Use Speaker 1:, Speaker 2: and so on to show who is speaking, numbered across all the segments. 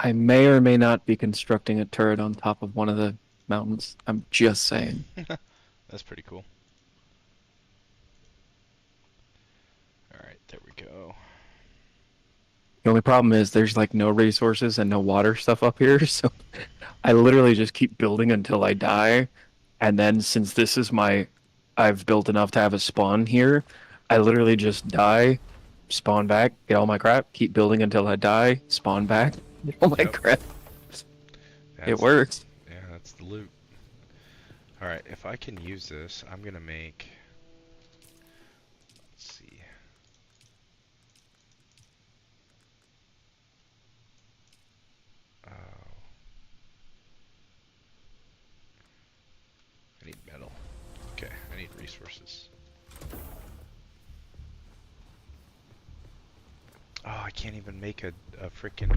Speaker 1: I may or may not be constructing a turret on top of one of the mountains. I'm just saying.
Speaker 2: That's pretty cool. Alright, there we go.
Speaker 1: The only problem is there's like no resources and no water stuff up here, so I literally just keep building until I die. And then since this is I've built enough to have a spawn here, I literally just die, spawn back, get all my crap, keep building until I die, spawn back, get all my
Speaker 2: Yep.
Speaker 1: crap. It
Speaker 2: That's
Speaker 1: works.
Speaker 2: yeah, that's the loot. Alright, if I can use this, I'm gonna make, let's see. Oh, I need metal. Okay, I need resources. Oh, I can't even make a freaking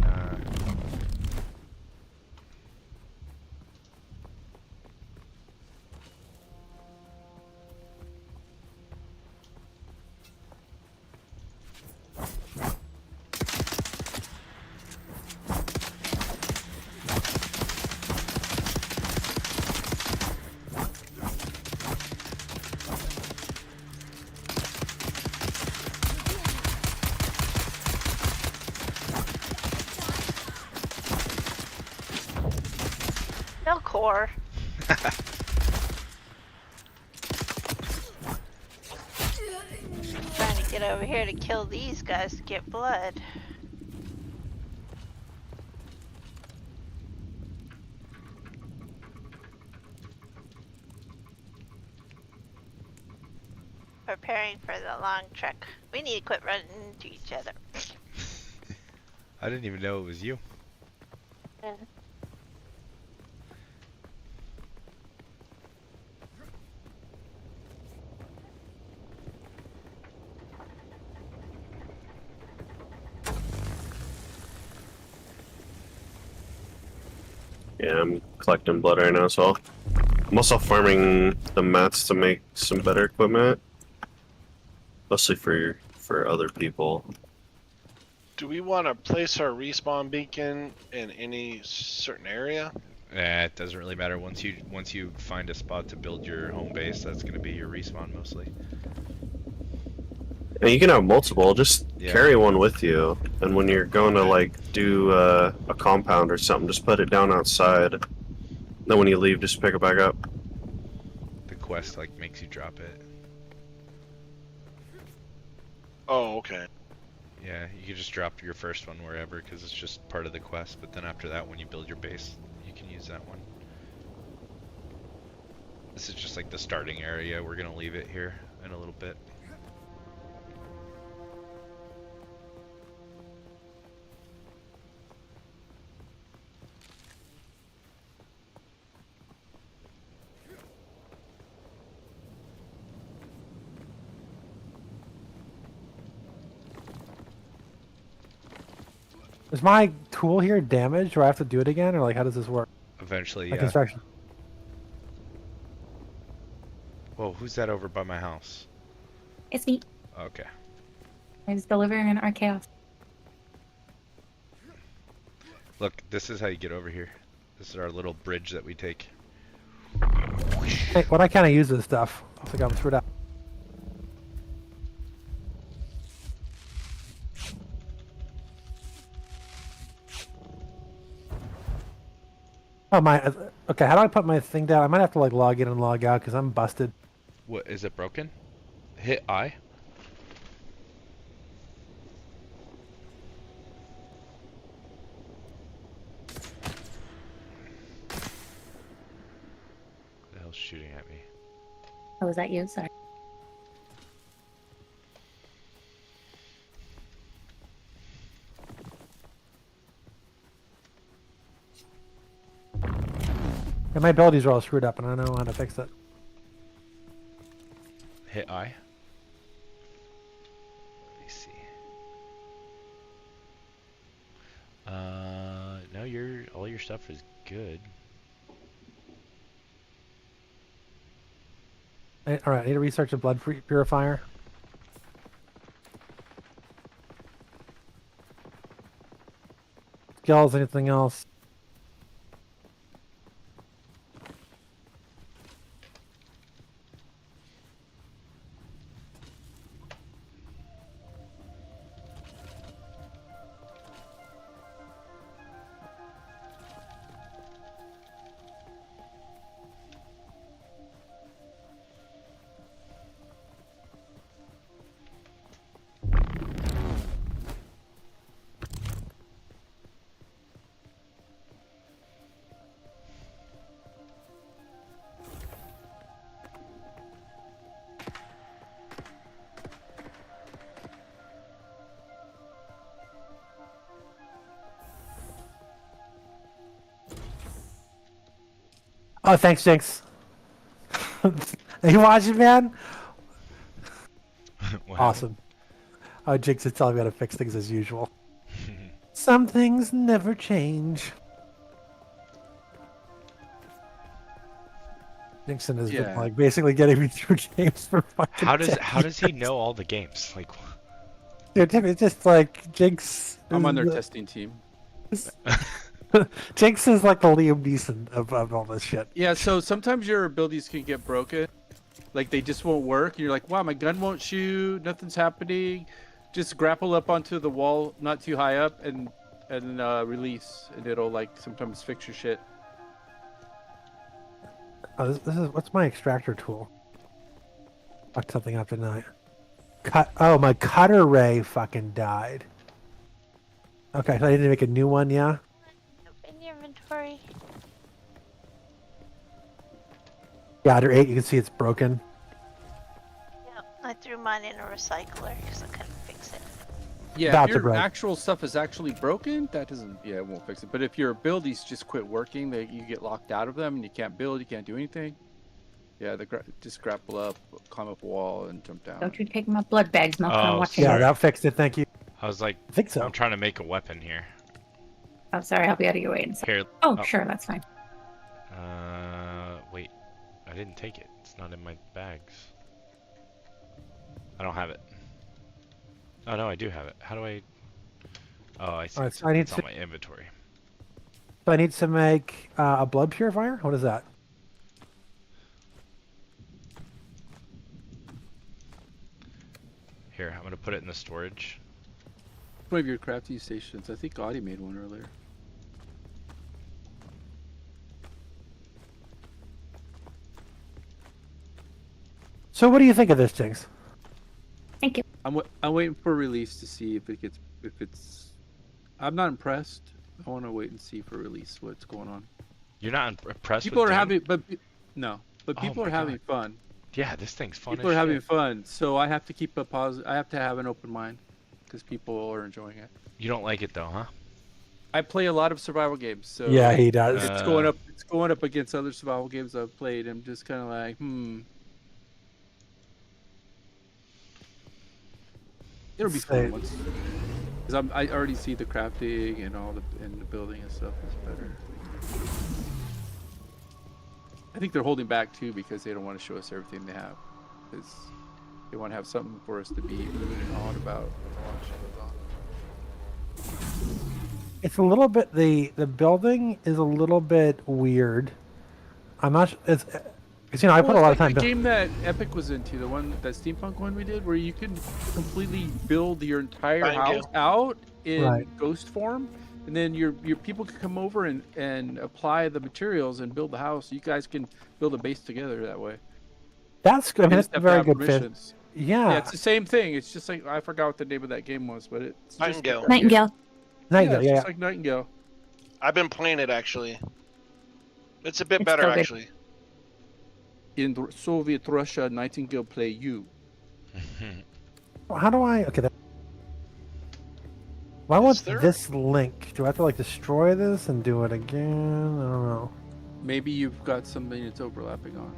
Speaker 3: No core. Trying to get over here to kill these guys to get blood. Preparing for the long trek. We need to quit running into each other.
Speaker 2: I didn't even know it was you.
Speaker 4: Yeah, I'm collecting blood right now, so I'm also farming the mats to make some better equipment, mostly for other people.
Speaker 5: Do we want to place our respawn beacon in any certain area?
Speaker 2: It doesn't really matter. Once you find a spot to build your home base, that's gonna be your respawn mostly.
Speaker 4: And you can have multiple, just
Speaker 2: Yeah.
Speaker 4: carry one with you, and when you're going to like do a compound or something, just put it down outside. Then when you leave, just pick it back up.
Speaker 2: The quest like makes you drop it.
Speaker 5: Oh, okay.
Speaker 2: Yeah, you can just drop your first one wherever because it's just part of the quest. But then after that, when you build your base, you can use that one. This is just like the starting area. We're gonna leave it here in a little bit.
Speaker 6: Is my tool here damaged? Do I have to do it again, or like how does this work?
Speaker 2: Eventually,
Speaker 6: Like
Speaker 2: yeah.
Speaker 6: construction.
Speaker 2: Whoa, who's that over by my house?
Speaker 7: It's me.
Speaker 2: Okay.
Speaker 7: I was delivering our chaos.
Speaker 2: Look, this is how you get over here. This is our little bridge that we take.
Speaker 6: Hey, when I kind of use this stuff, I think I'm screwed up. Oh my. Okay, how do I put my thing down? I might have to like log in and log out because I'm busted.
Speaker 2: What, is it broken? Hit I. The hell's shooting at me?
Speaker 7: Oh, was that you? Sorry.
Speaker 6: Yeah, my abilities are all screwed up, and I don't know how to fix it.
Speaker 2: Hit I. Let me see. No, all your stuff is good.
Speaker 6: All right, I need to research a blood purifier. skills, anything else? Oh, thanks, Jinx. Are you watching, man?
Speaker 2: What
Speaker 6: Awesome. Oh, Jinx is telling me how to fix things as usual. Some things never change. Jinxon has been
Speaker 8: Yeah.
Speaker 6: like basically getting me through games for fucking.
Speaker 2: How does
Speaker 6: 10
Speaker 2: how does he
Speaker 6: years.
Speaker 2: know all the games? Like,
Speaker 6: Dude, Tim, it's just like Jinx.
Speaker 8: I'm on their
Speaker 6: is
Speaker 8: testing team.
Speaker 6: Jinx is like the Liam Neeson of all this shit.
Speaker 8: Yeah, so sometimes your abilities can get broken. Like they just won't work. You're like, wow, my gun won't shoot. Nothing's happening. Just grapple up onto the wall, not too high up, and release, and it'll like sometimes fix your shit.
Speaker 6: Oh, this is what's my extractor tool? Fucked something up tonight. Cut. Oh, my cutter ray fucking died. Okay, so I need to make a new one. Yeah.
Speaker 3: In your inventory.
Speaker 6: Yeah, under 8, you can see it's broken.
Speaker 3: Yep, I threw mine in a recycler because I couldn't fix it.
Speaker 8: Yeah,
Speaker 6: About
Speaker 8: if
Speaker 6: to
Speaker 8: your
Speaker 6: break.
Speaker 8: actual stuff is actually broken, that doesn't, yeah, it won't fix it. But if your abilities just quit working, you get locked out of them and you can't build, you can't do anything. Yeah, just grapple up, climb up a wall, and jump down.
Speaker 7: Don't you take my blood bags, Malcolm. I'm
Speaker 2: Oh,
Speaker 7: watching.
Speaker 6: Yeah,
Speaker 2: Sorry.
Speaker 6: that fixed it. Thank you.
Speaker 2: I was like,
Speaker 6: I think so.
Speaker 2: I'm trying to make a weapon here.
Speaker 7: Oh, sorry, I'll be out of your way in a second.
Speaker 2: Here.
Speaker 7: Oh,
Speaker 2: Oh.
Speaker 7: sure, that's fine.
Speaker 2: Wait. I didn't take it. It's not in my bags. I don't have it. Oh no, I do have it. How do I? Oh, I see.
Speaker 6: Alright,
Speaker 2: It's,
Speaker 6: so I need
Speaker 2: it's
Speaker 6: to-
Speaker 2: on my inventory.
Speaker 6: So I need to make a blood purifier. What is that?
Speaker 2: Here, I'm gonna put it in the storage.
Speaker 8: One of your crafting stations. I think Audie made one earlier.
Speaker 6: So what do you think of this, Jinx?
Speaker 7: Thank you.
Speaker 8: I'm waiting for release to see if it's. I'm not impressed. I want to wait and see for release what's going on.
Speaker 2: You're not impressed
Speaker 8: People
Speaker 2: with
Speaker 8: are
Speaker 2: Dune?
Speaker 8: having, but
Speaker 2: Oh
Speaker 8: people
Speaker 2: my
Speaker 8: are having
Speaker 2: God.
Speaker 8: fun.
Speaker 2: Yeah, this thing's fun
Speaker 8: People
Speaker 2: as
Speaker 8: are having
Speaker 2: shit.
Speaker 8: fun, so I have to keep a pause. I have to have an open mind because people are enjoying it.
Speaker 2: You don't like it though, huh?
Speaker 8: I play a lot of survival games, so
Speaker 6: Yeah, he does.
Speaker 8: it's going up. It's going up against other survival games I've played. I'm just kind of like, It'll be
Speaker 6: Say-
Speaker 8: fun once. Because I already see the crafting and all the building and stuff is better. I think they're holding back too because they don't want to show us everything they have. Because they want to have something for us to be moving and on about when the launch goes on.
Speaker 6: It's a little bit the building is a little bit weird. I'm not. It's because I put a
Speaker 8: it's
Speaker 6: lot of
Speaker 8: like
Speaker 6: time.
Speaker 8: the game that Epic was into, the one that steampunk one we did, where you can completely build your entire
Speaker 5: Nightingale.
Speaker 8: house out in
Speaker 6: Right.
Speaker 8: ghost form, and then your people can come over and apply the materials and build the house. You guys can build a base together that way.
Speaker 6: That's good. I
Speaker 8: You
Speaker 6: mean,
Speaker 8: just
Speaker 6: that's a
Speaker 8: have to
Speaker 6: very
Speaker 8: have
Speaker 6: good fit.
Speaker 8: permissions.
Speaker 6: Yeah.
Speaker 8: Yeah, it's the same thing. It's just like I forgot what the name of that game was, but it's just
Speaker 5: Nightingale.
Speaker 7: Nightingale.
Speaker 6: Nightingale,
Speaker 8: it's
Speaker 6: yeah.
Speaker 8: just like Nightingale.
Speaker 5: I've been playing it actually. It's a bit
Speaker 7: It's
Speaker 5: better
Speaker 7: still good.
Speaker 5: actually.
Speaker 8: In Soviet Russia, Nightingale play you.
Speaker 6: How do I? Okay. Well, I want
Speaker 5: Is there-
Speaker 6: this link. Do I have to like destroy this and do it again? I don't know.
Speaker 8: Maybe you've got something it's overlapping on.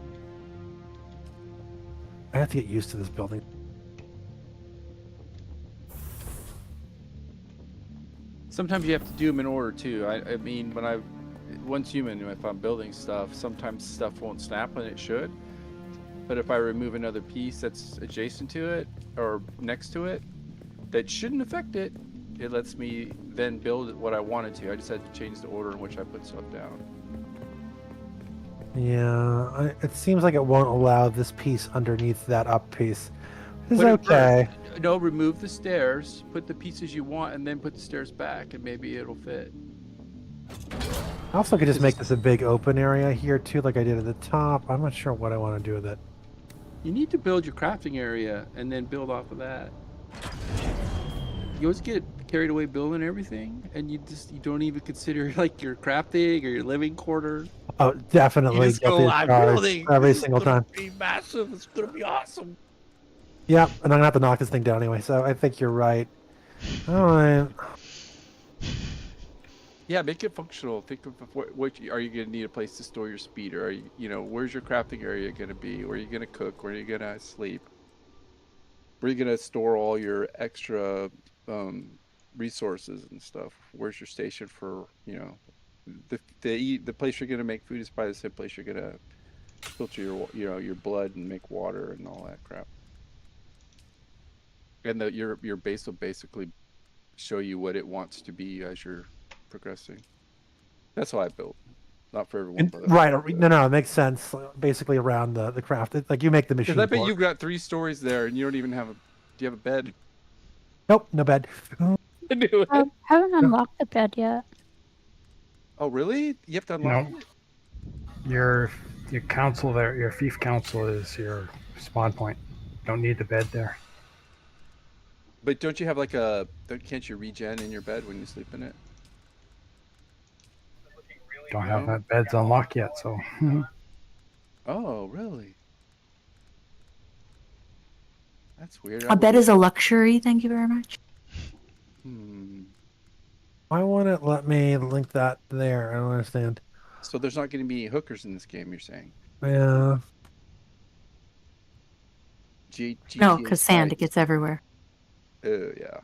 Speaker 6: I have to get used to this building.
Speaker 8: Sometimes you have to do them in order too. I mean, once human, if I'm building stuff, sometimes stuff won't snap when it should. But if I remove another piece that's adjacent to it or next to it, that shouldn't affect it, it lets me then build what I wanted to. I just had to change the order in which I put stuff down.
Speaker 6: Yeah, it seems like it won't allow this piece underneath that up piece. It's
Speaker 8: Put it
Speaker 6: okay.
Speaker 8: No, remove the stairs, put the pieces you want, and then put the stairs back, and maybe it'll fit.
Speaker 6: I also could just make this a big open area here too, like I did at the top. I'm not sure what I want to do with it.
Speaker 8: You need to build your crafting area and then build off of that. You always get carried away building everything, and you don't even consider like your crafting or your living quarters.
Speaker 6: Oh,
Speaker 8: You
Speaker 6: definitely
Speaker 8: just
Speaker 6: get
Speaker 8: go,
Speaker 6: these
Speaker 8: I'm
Speaker 6: cars
Speaker 8: building.
Speaker 6: every
Speaker 8: This is
Speaker 6: single
Speaker 8: gonna
Speaker 6: time.
Speaker 8: be massive. It's gonna be awesome.
Speaker 6: Yeah, and I'm gonna have to knock this thing down anyway. So I think you're right. All right.
Speaker 8: Yeah, make it functional. Think of what are you going to need a place to store your speed, or are where's your crafting area going to be? Where are you going to cook? Where are you going to sleep? Where are you going to store all your extra resources and stuff? Where's your station for the place you're going to make food is probably the same place you're going to filter your blood and make water and all that crap. And your base will basically show you what it wants to be as you're progressing. That's how I built. Not for everyone, but
Speaker 6: Right. No, it makes sense. Basically around the craft. It's like you make the machine.
Speaker 8: because I bet
Speaker 6: for it.
Speaker 8: you've got 3 stories there, and you don't even have a. Do you have a bed?
Speaker 6: Nope, no bed.
Speaker 8: I knew it.
Speaker 7: I haven't unlocked the bed yet.
Speaker 8: Oh, really? You have to unlock
Speaker 9: No.
Speaker 8: it?
Speaker 9: Your council there, your fief council is your spawn point. Don't need the bed there.
Speaker 8: But don't you have can't you regen in your bed when you sleep in it?
Speaker 9: Don't have
Speaker 8: No?
Speaker 9: that bed's unlocked yet, so
Speaker 8: Oh, really? That's weird.
Speaker 10: A bed is a luxury. Thank you very much.
Speaker 6: Why won't it let me link that there? I don't understand.
Speaker 8: So there's not going to be hookers in this game, you're saying?
Speaker 6: Yeah.
Speaker 10: No, because sand, it gets everywhere.
Speaker 8: Oh, yeah.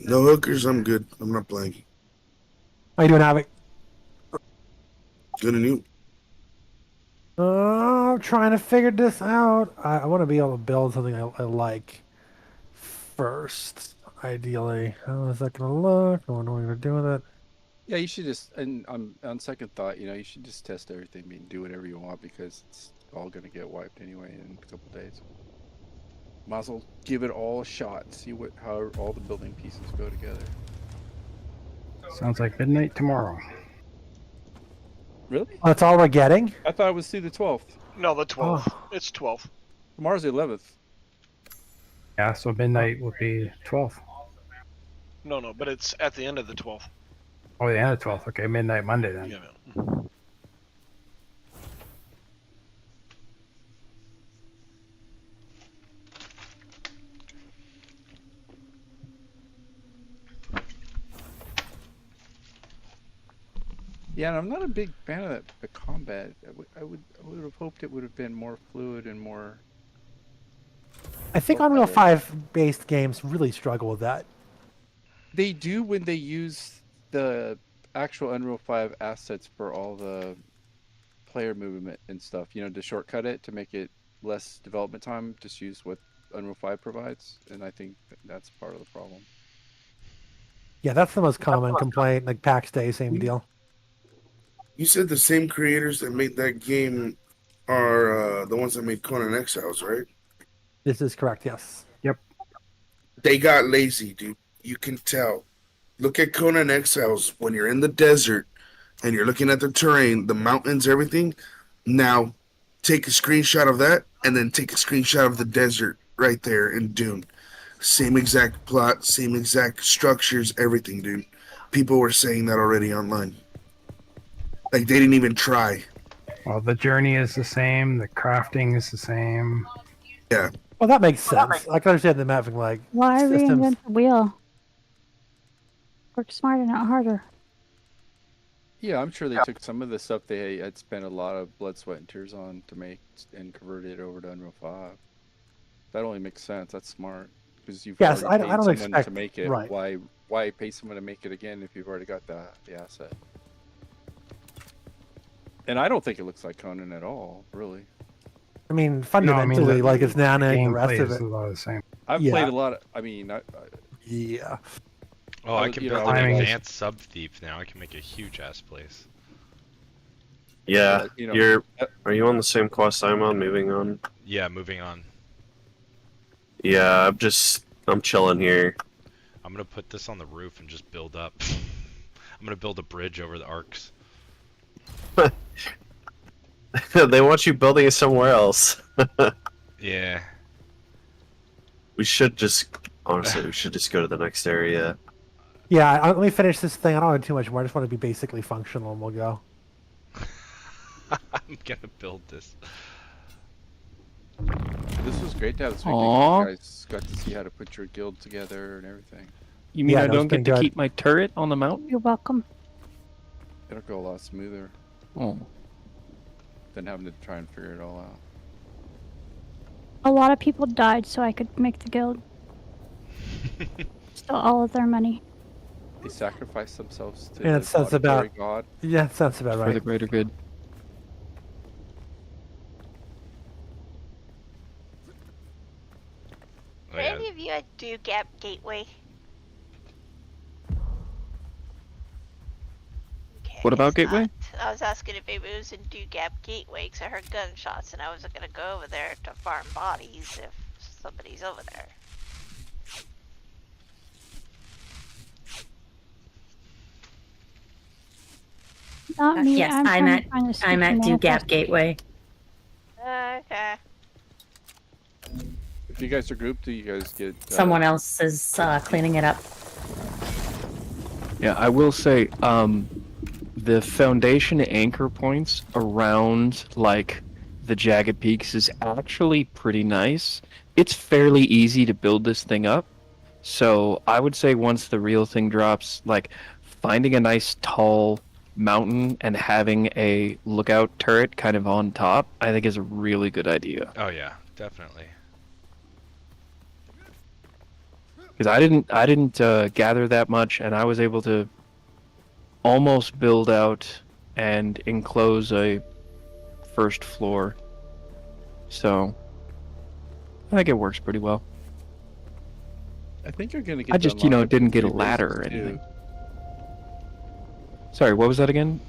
Speaker 11: No hookers, I'm good. I'm not playing.
Speaker 6: How you doing, Havoc?
Speaker 11: Good and you.
Speaker 6: I'm trying to figure this out. I want to be able to build something I like first, ideally. How is that going to look? I wonder what I'm going to do with it.
Speaker 8: Yeah, you should just, and on second thought, you should just test everything and do whatever you want because it's all going to get wiped anyway in a couple days. Might as well give it all a shot and see how all the building pieces go together.
Speaker 9: sounds like midnight tomorrow.
Speaker 8: Really?
Speaker 6: That's all we're getting?
Speaker 8: I thought it was through the 12th.
Speaker 5: No, the 12th.
Speaker 6: Oh.
Speaker 5: It's 12th.
Speaker 8: Tomorrow's the 11th.
Speaker 9: Yeah, so midnight will be 12th.
Speaker 5: No, but it's at the end of the 12th.
Speaker 9: Oh, the end of 12th. Okay, midnight Monday then.
Speaker 5: Yeah, man.
Speaker 8: Yeah, and I'm not a big fan of the combat. I would have hoped it would have been more fluid and more.
Speaker 6: I think Unreal 5 based games really struggle with that.
Speaker 8: They do when they use the actual Unreal 5 assets for all the player movement and stuff, to shortcut it, to make it less development time, just use what Unreal 5 provides. And I think that's part of the problem.
Speaker 6: Yeah, that's the most common complaint. Like PAX Day, same deal.
Speaker 11: You said the same creators that made that game are the ones that made Conan Exiles, right?
Speaker 6: This is correct, yes.
Speaker 9: Yep.
Speaker 11: They got lazy, dude. You can tell. Look at Conan Exiles when you're in the desert and you're looking at the terrain, the mountains, everything. Now, take a screenshot of that and then take a screenshot of the desert right there in Dune. Same exact plot, same exact structures, everything, dude. People were saying that already online. Like, they didn't even try.
Speaker 9: Well, the journey is the same. The crafting is the same.
Speaker 11: Yeah.
Speaker 6: Well, that makes sense. I can understand them having, like,
Speaker 7: Why
Speaker 6: systems.
Speaker 7: reinvent the wheel? Work smarter, not harder.
Speaker 8: Yeah, I'm sure they took some of the stuff they had spent a lot of blood, sweat, and tears on to make and converted it over to Unreal 5. That only makes sense. That's smart. Because you've
Speaker 6: Yes,
Speaker 8: already
Speaker 6: I
Speaker 8: paid
Speaker 6: don't
Speaker 8: someone
Speaker 6: expect-
Speaker 8: to make it.
Speaker 6: right.
Speaker 8: Why pay someone to make it again if you've already got the asset? And I don't think it looks like Conan at all, really.
Speaker 6: I mean,
Speaker 9: No, I mean,
Speaker 6: fundamentally, like it's Nana and the rest
Speaker 9: gameplay
Speaker 6: of
Speaker 9: is
Speaker 6: it.
Speaker 9: a lot of the same.
Speaker 8: I've
Speaker 6: Yeah.
Speaker 8: played a lot of. I mean,
Speaker 6: Yeah.
Speaker 2: Oh, I can
Speaker 8: you
Speaker 2: build
Speaker 8: know,
Speaker 2: an
Speaker 9: I mean-
Speaker 2: advanced sub thief now. I can make a huge ass place.
Speaker 4: Yeah,
Speaker 8: you know,
Speaker 4: you're. Are you on the same quest I'm on? Moving on.
Speaker 2: Yeah, moving on.
Speaker 4: Yeah, I'm chilling here.
Speaker 2: I'm gonna put this on the roof and just build up. I'm gonna build a bridge over the arcs.
Speaker 4: They want you building it somewhere else.
Speaker 2: Yeah.
Speaker 4: We should just honestly, we should just go to the next area.
Speaker 6: Yeah, let me finish this thing. I don't want to do too much more. I just want to be basically functional, and we'll go.
Speaker 2: I'm gonna build this.
Speaker 8: this was great to have this week.
Speaker 1: Aw.
Speaker 8: You guys got to see how to put your guild together and everything.
Speaker 1: You mean
Speaker 6: Yeah,
Speaker 1: I
Speaker 6: no, it's
Speaker 1: don't
Speaker 6: been
Speaker 1: get to
Speaker 6: good.
Speaker 1: keep my turret on the mountain?
Speaker 7: You're welcome.
Speaker 8: It'll go a lot smoother
Speaker 1: Oh.
Speaker 8: than having to try and figure it all out.
Speaker 7: A lot of people died so I could make the guild. Still all of their money.
Speaker 8: They sacrificed themselves to
Speaker 6: Yeah,
Speaker 8: the
Speaker 6: it sounds
Speaker 8: monetary
Speaker 6: about-
Speaker 8: god.
Speaker 6: Yeah, that sounds about
Speaker 1: For the
Speaker 6: right.
Speaker 1: greater good.
Speaker 2: Oh,
Speaker 3: Are
Speaker 2: yeah.
Speaker 3: any of you at Do Gap Gateway? Okay,
Speaker 1: What about
Speaker 3: guess
Speaker 1: Gateway?
Speaker 3: not. I was asking if maybe it was in Do Gap Gateway because I heard gunshots and I was gonna go over there to farm bodies if somebody's over there.
Speaker 7: Not me.
Speaker 10: Yes,
Speaker 7: I'm
Speaker 10: I'm
Speaker 7: trying
Speaker 10: at
Speaker 7: to find the
Speaker 10: I'm at
Speaker 7: stupid
Speaker 10: Do Gap
Speaker 7: manifest.
Speaker 10: Gateway.
Speaker 3: Okay.
Speaker 8: If you guys are grouped, do you guys get
Speaker 10: Someone else is cleaning it up.
Speaker 1: Yeah, I will say, the foundation anchor points around, like, the jagged peaks is actually pretty nice. It's fairly easy to build this thing up. So I would say once the real thing drops, like, finding a nice tall mountain and having a lookout turret kind of on top, I think is a really good idea.
Speaker 2: Oh yeah, definitely.
Speaker 1: Because I didn't gather that much, and I was able to almost build out and enclose a first floor. So I think it works pretty well.
Speaker 8: I think you're gonna get.
Speaker 1: I
Speaker 8: to
Speaker 1: just,
Speaker 8: unlock
Speaker 1: didn't get a
Speaker 8: 3
Speaker 1: ladder
Speaker 8: bases,
Speaker 1: or
Speaker 8: too.
Speaker 1: anything. Sorry, what was that again?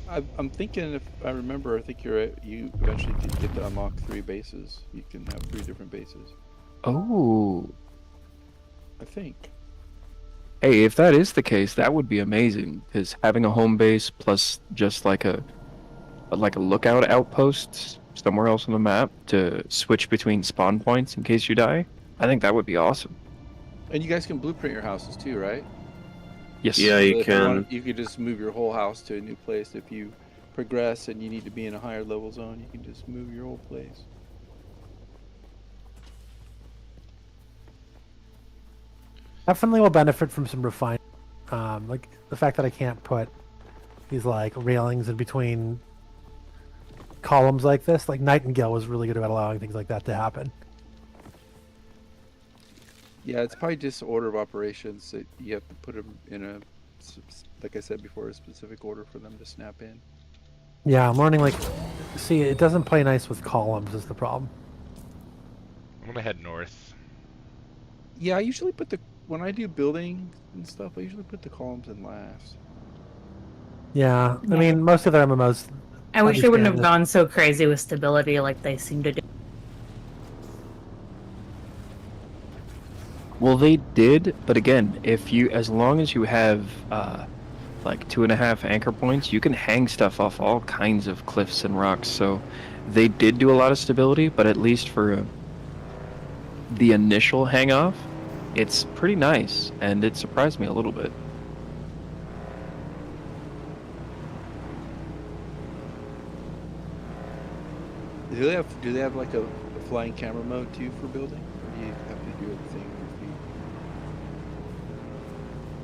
Speaker 8: I'm thinking, if I remember, I think you eventually did get to unlock 3 bases. You can have 3 different bases.
Speaker 1: Oh,
Speaker 8: I think.
Speaker 1: hey, if that is the case, that would be amazing. Because having a home base plus just like a lookout outpost somewhere else on the map to switch between spawn points in case you die, I think that would be awesome.
Speaker 8: And you guys can blueprint your houses too, right?
Speaker 1: Yes.
Speaker 4: Yeah,
Speaker 8: So
Speaker 4: you
Speaker 8: if
Speaker 4: can.
Speaker 8: you could just move your whole house to a new place. If you progress and you need to be in a higher level zone, you can just move your whole place.
Speaker 6: Definitely will benefit from some refinement. Like the fact that I can't put these like railings in between columns like this. Like Nightingale was really good about allowing things like that to happen.
Speaker 8: Yeah, it's probably just order of operations that you have to put them in a, like I said before, a specific order for them to snap in.
Speaker 6: Yeah, I'm learning like, see, it doesn't play nice with columns is the problem.
Speaker 2: I'm gonna head north.
Speaker 8: Yeah, I usually put when I do building and stuff, I usually put the columns in last.
Speaker 6: Yeah, I
Speaker 10: Yeah.
Speaker 6: mean, most of their MMOs.
Speaker 10: I wish they wouldn't have
Speaker 6: understand
Speaker 10: gone so crazy with stability like they seem to do.
Speaker 1: Well, they did, but again, as long as you have like 2.5 anchor points, you can hang stuff off all kinds of cliffs and rocks. So they did do a lot of stability, but at least for the initial hang off, it's pretty nice, and it surprised me a little bit.
Speaker 8: Do they have like a flying camera mode too for building, or do you have to do everything with your feet?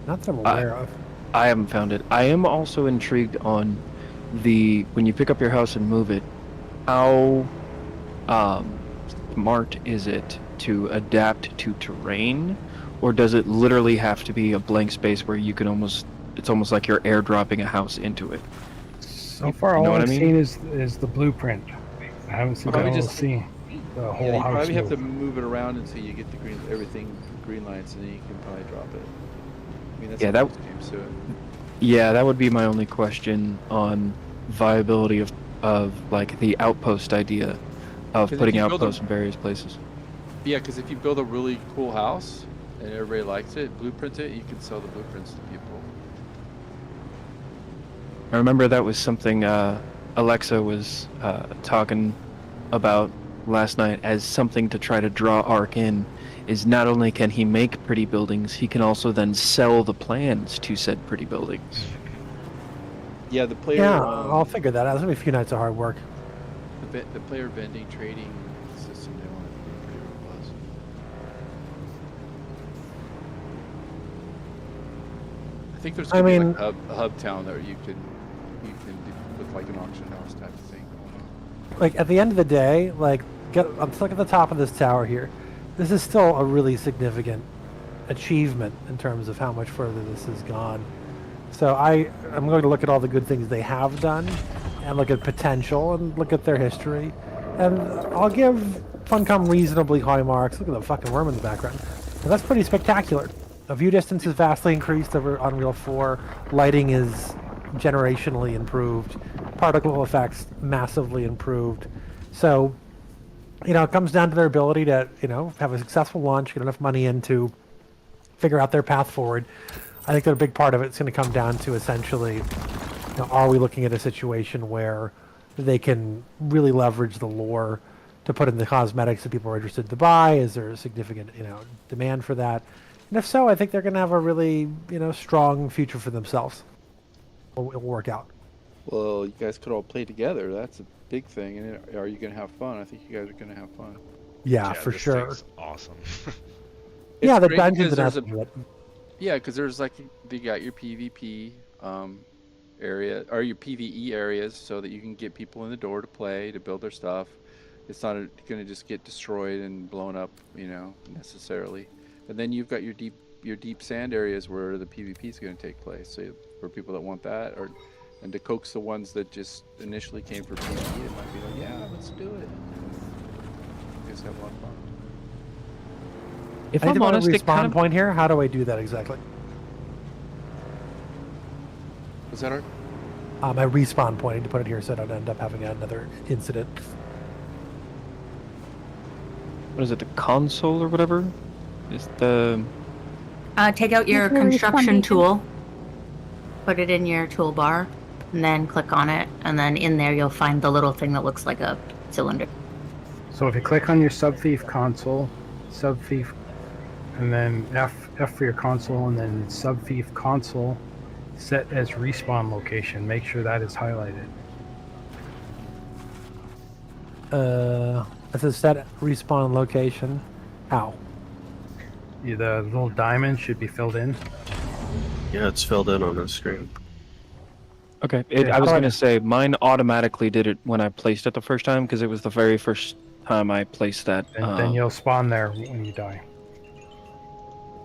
Speaker 6: Not that I'm aware of.
Speaker 1: I haven't found it. I am also intrigued on when you pick up your house and move it, how smart is it to adapt to terrain, or does it literally have to be a blank space where you can it's almost like you're airdropping a house into it?
Speaker 9: So far,
Speaker 1: You know
Speaker 9: all
Speaker 1: what I
Speaker 9: I've
Speaker 1: mean?
Speaker 9: seen is the blueprint I haven't seen the
Speaker 8: Probably just
Speaker 9: LLC. The
Speaker 8: yeah,
Speaker 9: whole
Speaker 8: you
Speaker 9: house
Speaker 8: probably have to
Speaker 9: move.
Speaker 8: move it around until you get the everything green lights, and then you can probably drop it. I mean, that's
Speaker 1: Yeah,
Speaker 8: how
Speaker 1: that
Speaker 8: most games do it.
Speaker 1: yeah, that would be my only question on viability of like the outpost idea of
Speaker 8: 'Cause if
Speaker 1: putting
Speaker 8: you build a
Speaker 1: outposts in various places.
Speaker 8: Yeah, because if you build a really cool house and everybody likes it, blueprint it, you can sell the blueprints to people.
Speaker 1: I remember that was something Alexa was talking about last night as something to try to draw Ark in. Is not only can he make pretty buildings, he can also then sell the plans to said pretty buildings.
Speaker 8: Yeah, the player,
Speaker 6: Yeah, I'll figure that out. It's gonna be a few nights of hard work.
Speaker 8: the player vending trading system they want to be pretty robust. I think there's
Speaker 6: I
Speaker 8: gonna be
Speaker 6: mean-
Speaker 8: like a hub town that you can do with like an auction house type of thing going on.
Speaker 6: Like at the end of the day, like I'm stuck at the top of this tower here. This is still a really significant achievement in terms of how much further this has gone. So I'm going to look at all the good things they have done, and look at potential, and look at their history, and I'll give Funcom reasonably high marks. Look at the fucking worm in the background. And that's pretty spectacular. The view distance is vastly increased over Unreal 4. Lighting is generationally improved. Particle effects massively improved. So, it comes down to their ability to, have a successful launch, get enough money in to figure out their path forward. I think that a big part of it's going to come down to essentially, are we looking at a situation where they can really leverage the lore to put in the cosmetics that people are interested to buy? Is there a significant, demand for that? And if so, I think they're going to have a really, strong future for themselves. It'll work out.
Speaker 8: Well, you guys could all play together. That's a big thing. And are you gonna have fun? I think you guys are gonna have fun.
Speaker 6: Yeah, for
Speaker 2: this
Speaker 6: sure.
Speaker 2: thing's awesome.
Speaker 6: Yeah, the
Speaker 8: great
Speaker 6: dungeons
Speaker 8: because
Speaker 6: and
Speaker 8: there's
Speaker 6: everything.
Speaker 8: Yeah, because there's like you got your PvP area or your PvE areas, so that you can get people in the door to play, to build their stuff. It's not going to just get destroyed and blown up, necessarily. And then you've got your deep sand areas where the PvP is going to take place. So for people that want that, and to coax the ones that just initially came for PvE, it might be like, yeah, let's do it. Just have a lot of fun.
Speaker 1: If
Speaker 6: I need
Speaker 1: I'm
Speaker 6: to put a
Speaker 1: honest, it
Speaker 6: respawn
Speaker 1: kind of
Speaker 6: point here. How do I do that exactly?
Speaker 8: Was that Art?
Speaker 6: My respawn point. I need to put it here so I don't end up having another incident.
Speaker 1: what is it, the console or whatever? Is the
Speaker 10: Take out your
Speaker 7: That's where we spawn
Speaker 10: construction
Speaker 7: beacon.
Speaker 10: tool, put it in your toolbar, and then click on it, and then in there you'll find the little thing that looks like a cylinder.
Speaker 9: So if you click on your Subthief console, Subthief, and then F for your console, and then Subthief console, set as respawn location. Make sure that is highlighted.
Speaker 6: It says set respawn location. How?
Speaker 9: The little diamond should be filled in.
Speaker 4: Yeah, it's filled in on the screen.
Speaker 1: okay?
Speaker 9: Yeah,
Speaker 1: I was
Speaker 6: how do I-
Speaker 1: gonna say mine automatically did it when I placed it the first time because it was the very first time I placed that.
Speaker 9: And then you'll spawn there when you die.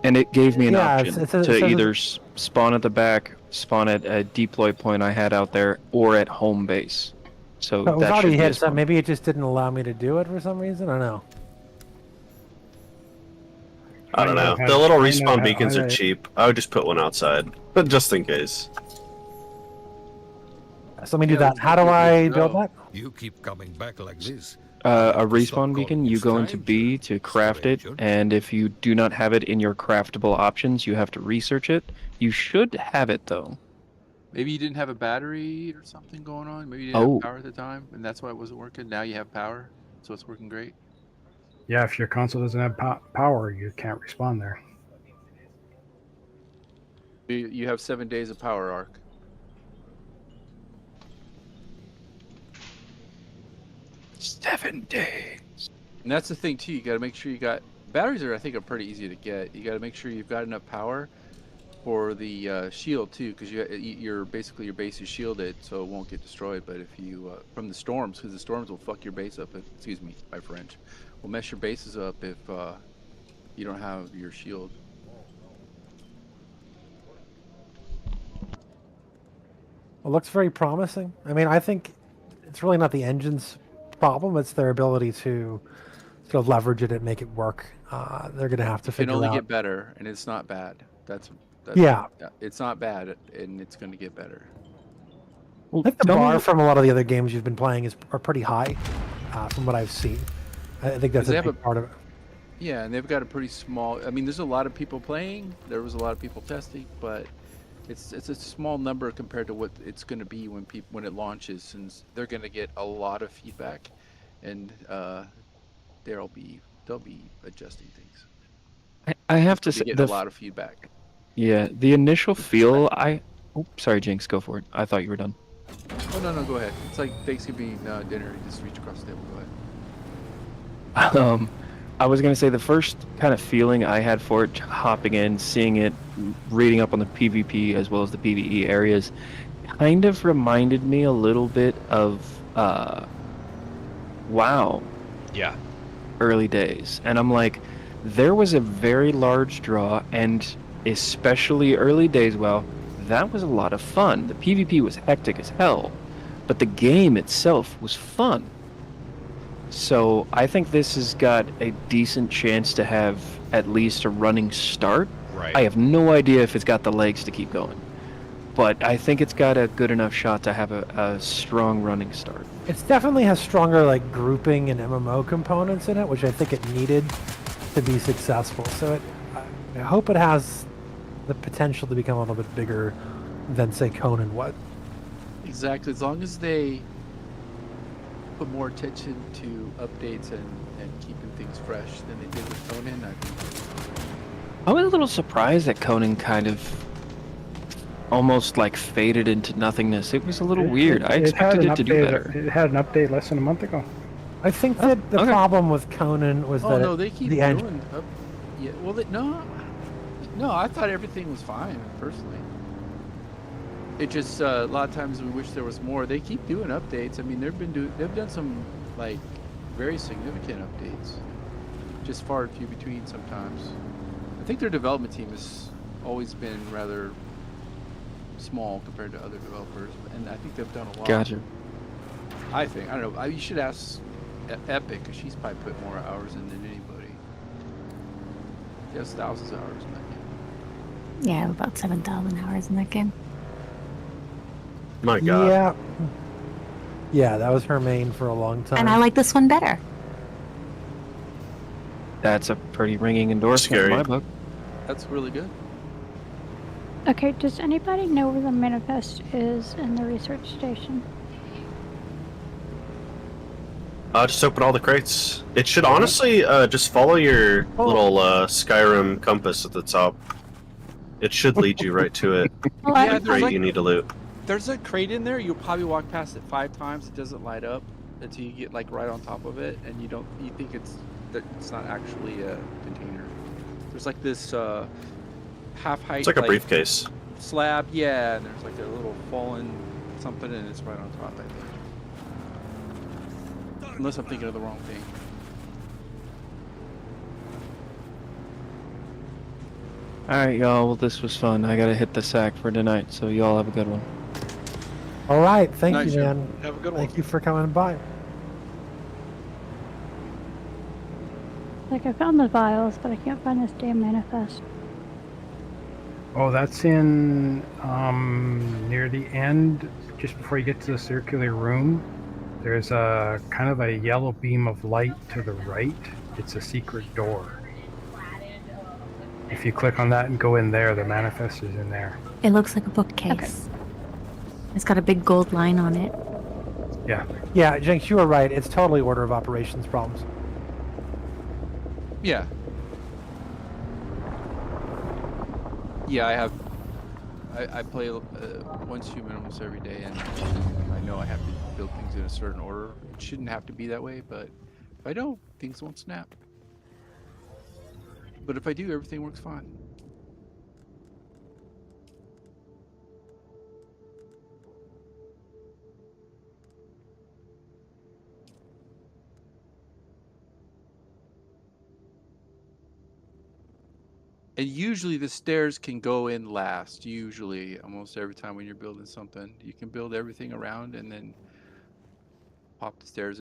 Speaker 1: And it gave me an
Speaker 6: Yeah,
Speaker 1: option
Speaker 6: it
Speaker 1: to
Speaker 6: says
Speaker 1: either spawn at the back, spawn at a deploy point I had out there, or at home base. So
Speaker 6: But it was
Speaker 1: that
Speaker 6: already
Speaker 1: should be a
Speaker 6: hit, so
Speaker 1: spawn.
Speaker 6: maybe it just didn't allow me to do it for some reason. I don't know.
Speaker 4: I don't know.
Speaker 9: I
Speaker 4: The little
Speaker 9: know
Speaker 4: respawn
Speaker 9: how-
Speaker 4: beacons
Speaker 9: I
Speaker 4: are
Speaker 9: know-
Speaker 4: cheap. I would just put one outside, but just in case.
Speaker 6: So let me do
Speaker 8: Yeah,
Speaker 6: that.
Speaker 8: let's
Speaker 6: How
Speaker 8: go
Speaker 6: do
Speaker 8: for it.
Speaker 6: I
Speaker 8: Let's
Speaker 6: build
Speaker 8: go.
Speaker 6: that?
Speaker 12: You keep coming back like this.
Speaker 1: A
Speaker 12: Stop
Speaker 1: respawn beacon,
Speaker 12: calling
Speaker 1: you
Speaker 12: me
Speaker 1: go into B
Speaker 12: stranger,
Speaker 1: to craft it,
Speaker 12: stranger.
Speaker 1: and if you do not have it in your craftable options, you have to research it. You should have it though.
Speaker 8: Maybe you didn't have a battery or something going on. Maybe you didn't
Speaker 1: Oh.
Speaker 8: have power at the time, and that's why it wasn't working. Now you have power, so it's working great.
Speaker 9: Yeah, if your console doesn't have power, you can't respawn there.
Speaker 8: You have 7 days of power arc.
Speaker 1: Seven days.
Speaker 8: And that's the thing too. You got to make sure you got batteries. I think are pretty easy to get. You got to make sure you've got enough power for the shield too, because you're basically your base is shielded, so it won't get destroyed. But if you from the storms, because the storms will fuck your base up. Excuse me, my French. Will mess your bases up if you don't have your shield.
Speaker 6: It looks very promising. I mean, I think it's really not the engine's problem. It's their ability to sort of leverage it and make it work. They're going to have to
Speaker 8: It can
Speaker 6: figure
Speaker 8: only
Speaker 6: out.
Speaker 8: get better, and it's not bad. That's
Speaker 6: Yeah.
Speaker 8: it's not bad, and it's going to get better.
Speaker 1: Well,
Speaker 6: I think the
Speaker 1: tell me
Speaker 6: bar
Speaker 1: what-
Speaker 6: from a lot of the other games you've been playing are pretty high, from what I've seen. I think that's
Speaker 8: They
Speaker 6: a
Speaker 8: have
Speaker 6: big part of it.
Speaker 8: Yeah, and they've got a pretty small. I mean, there's a lot of people playing. There was a lot of people testing, but it's a small number compared to what it's going to be when it launches, since they're going to get a lot of feedback, and they'll be adjusting things.
Speaker 1: I have to
Speaker 8: They
Speaker 1: say
Speaker 8: get
Speaker 1: the
Speaker 8: a lot of feedback.
Speaker 1: yeah, the initial feel. Oh, sorry, Jinx, go for it. I thought you were done.
Speaker 8: Oh no, go ahead. It's like Thanksgiving dinner. You just reach across the table. Go ahead.
Speaker 1: I was gonna say the first kind of feeling I had for it, hopping in, seeing it, reading up on the PvP as well as the PvE areas, kind of reminded me a little bit of WoW
Speaker 2: Yeah.
Speaker 1: early days, and I'm like, there was a very large draw, and especially early days WoW, that was a lot of fun. The PvP was hectic as hell, but the game itself was fun. So I think this has got a decent chance to have at least a running start.
Speaker 2: Right.
Speaker 1: I have no idea if it's got the legs to keep going, but I think it's got a good enough shot to have a strong running start.
Speaker 6: It definitely has stronger like grouping and MMO components in it, which I think it needed to be successful. So I hope it has the potential to become a little bit bigger than say Conan was.
Speaker 8: Exactly. As long as they put more attention to updates and keeping things fresh than they did with Conan, I think.
Speaker 1: I was a little surprised that Conan kind of almost like faded into nothingness. It was a little weird. I expected it to do better.
Speaker 9: It had an update less than a month ago.
Speaker 6: I think that the
Speaker 1: okay.
Speaker 6: problem with Conan was that
Speaker 8: No, they keep
Speaker 6: the
Speaker 8: doing
Speaker 6: engine.
Speaker 8: Yeah, well, no, I thought everything was fine personally. It just a lot of times we wish there was more. They keep doing updates. I mean, they've done some like very significant updates, just far and few between sometimes. I think their development team has always been rather small compared to other developers, and I think they've done a lot.
Speaker 1: Gotcha.
Speaker 8: I don't know. You should ask Epic, because she's probably put more hours in than anybody. She has thousands of hours in that game.
Speaker 10: Yeah, about 7,000 hours in that game.
Speaker 4: My God.
Speaker 6: Yeah, that was her main for a long time.
Speaker 10: And I like this one better.
Speaker 1: That's a pretty ringing endorsement
Speaker 4: Scary.
Speaker 1: in my book.
Speaker 8: That's really good.
Speaker 7: Okay, does anybody know where the manifest is in the research station?
Speaker 4: Just open all the crates. It should honestly just follow your little Skyrim compass at the top. It should lead you right to it.
Speaker 7: Well,
Speaker 8: Yeah,
Speaker 7: I,
Speaker 8: there's
Speaker 4: Crate
Speaker 8: like-
Speaker 4: you need to loot.
Speaker 8: There's a crate in there. You'll probably walk past it 5 times. It doesn't light up until you get like right on top of it, and you think it's not actually a container. There's like this half height.
Speaker 4: It's like a briefcase.
Speaker 8: Slab, yeah, and there's like a little fallen something, and it's right on top. I think. Unless I'm thinking of the wrong thing.
Speaker 1: Alright, y'all. Well, this was fun. I gotta hit the sack for tonight, so y'all have a good one.
Speaker 6: All right, thank
Speaker 8: Nice,
Speaker 6: you,
Speaker 8: Joe.
Speaker 6: man.
Speaker 5: Have a good one.
Speaker 6: Thank you for coming by.
Speaker 7: like I found the vials, but I can't find this damn manifest.
Speaker 9: Oh, that's in near the end, just before you get to the circular room. There's a kind of a yellow beam of light to the right. It's a secret door. If you click on that and go in there, the manifest is in there.
Speaker 10: It looks like a bookcase. It's got a big gold line on it.
Speaker 9: Yeah.
Speaker 6: Yeah, Jenks, you were right. It's totally order of operations problems.
Speaker 8: Yeah. Yeah, I play once human almost every day, and I know I have to build things in a certain order. It shouldn't have to be that way, but if I don't, things won't snap. But if I do, everything works fine. And usually the stairs can go in last. Usually, almost every time when you're building something, you can build everything around and then pop the stairs